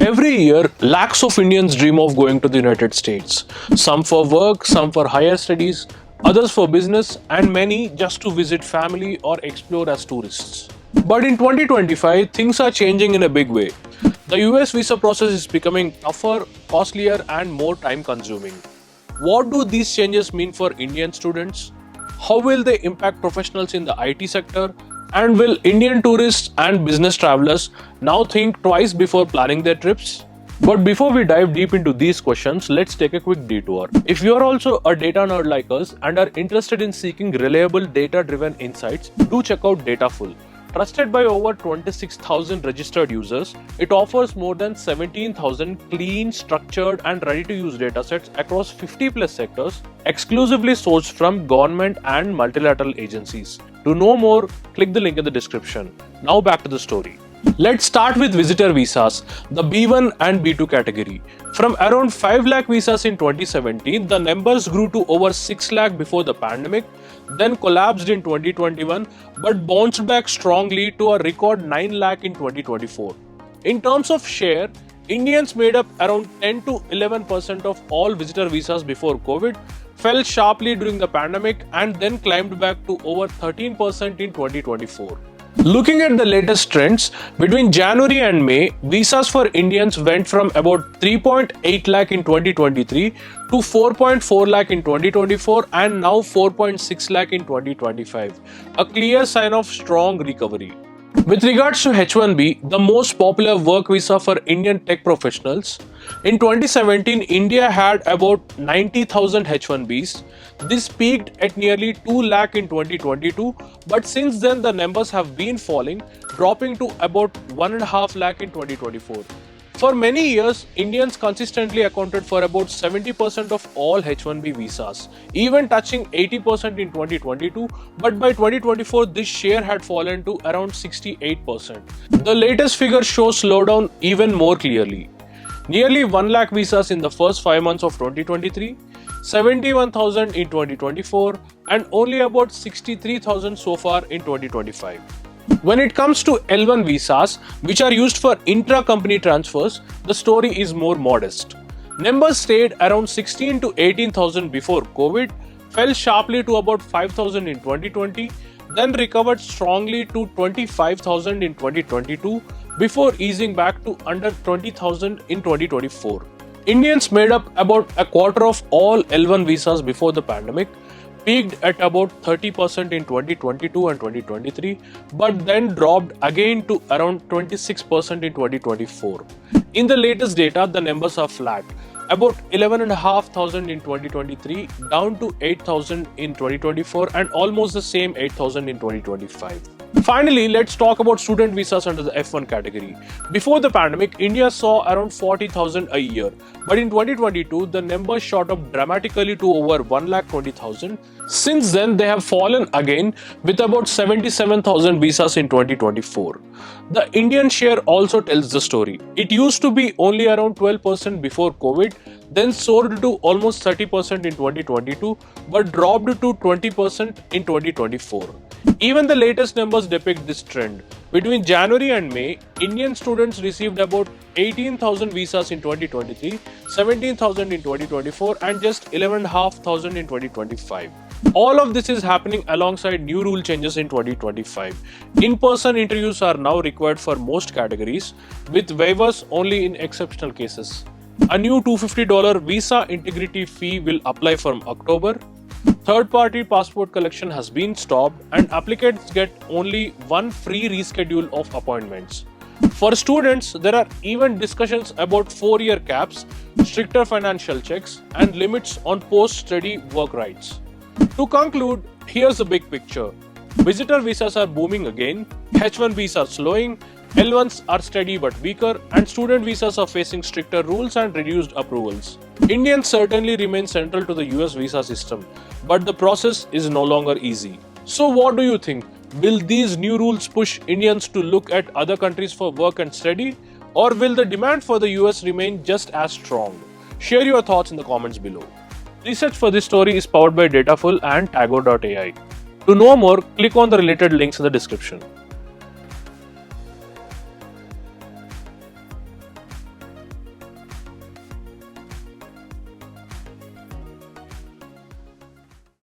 Every year, lakhs of Indians dream of going to the United States. Some for work, some for higher studies, others for business, and many just to visit family or explore as tourists. But in 2025, things are changing in a big way. The US visa process is becoming tougher, costlier, and more time consuming. What do these changes mean for Indian students? How will they impact professionals in the IT sector? And will Indian tourists and business travelers now think twice before planning their trips? But before we dive deep into these questions, let's take a quick detour. If you are also a data nerd like us and are interested in seeking reliable data-driven insights, do check out Dataful. Trusted by over 26,000 registered users, it offers more than 17,000 clean, structured, and ready-to-use datasets across 50 plus sectors, exclusively sourced from government and multilateral agencies. To know more, click the link in the description. Now back to the story. Let's start with visitor visas, the B1 and B2 category. From around 5 lakh visas in 2017, the numbers grew to over 6 lakh before the pandemic, then collapsed in 2021, but bounced back strongly to a record 9 lakh in 2024. In terms of share, Indians made up around 10 to 11% of all visitor visas before COVID, fell sharply during the pandemic, and then climbed back to over 13% in 2024. Looking at the latest trends, between January and May, visas for Indians went from about 3.8 lakh in 2023 to 4.4 lakh in 2024 and now 4.6 lakh in 2025, a clear sign of strong recovery. With regards to H1B, the most popular work visa for Indian tech professionals, in 2017, India had about 90,000 H1Bs. This peaked at nearly 2 lakh in 2022, but since then the numbers have been falling, dropping to about 1.5 lakh in 2024. For many years, Indians consistently accounted for about 70% of all H1B visas, even touching 80% in 2022, but by 2024 this share had fallen to around 68%. The latest figure shows slowdown even more clearly. Nearly 1 lakh visas in the first 5 months of 2023, 71,000 in 2024, and only about 63,000 so far in 2025. When it comes to L1 visas, which are used for intra-company transfers, the story is more modest. Numbers stayed around 16 to 18,000 before COVID, fell sharply to about 5,000 in 2020, then recovered strongly to 25,000 in 2022 before easing back to under 20,000 in 2024. Indians made up about a quarter of all L1 visas before the pandemic, peaked at about 30% in 2022 and 2023, but then dropped again to around 26% in 2024. In the latest data, the numbers are flat, about 11,500 in 2023, down to 8,000 in 2024, and almost the same 8,000 in 2025. Finally, let's talk about student visas under the F1 category. Before the pandemic, India saw around 40,000 a year, but in 2022, the numbers shot up dramatically to over 1,20,000. Since then, they have fallen again with about 77,000 visas in 2024. The Indian share also tells the story. It used to be only around 12% before COVID, then soared to almost 30% in 2022, but dropped to 20% in 2024. Even the latest numbers depict this trend. Between January and May, Indian students received about 18,000 visas in 2023, 17,000 in 2024, and just 11,500 in 2025. All of this is happening alongside new rule changes in 2025. In-person interviews are now required for most categories, with waivers only in exceptional cases. A new $250 visa integrity fee will apply from October. Third-party passport collection has been stopped, and applicants get only one free reschedule of appointments. For students, there are even discussions about 4-year caps, stricter financial checks, and limits on post-study work rights. To conclude, here's the big picture. Visitor visas are booming again, H1Bs are slowing, L1s are steady but weaker, and student visas are facing stricter rules and reduced approvals. Indians certainly remain central to the US visa system, but the process is no longer easy. So what do you think? Will these new rules push Indians to look at other countries for work and study? Or will the demand for the US remain just as strong? Share your thoughts in the comments below. Research for this story is powered by Dataful and Tago.ai. To know more, click on the related links in the description.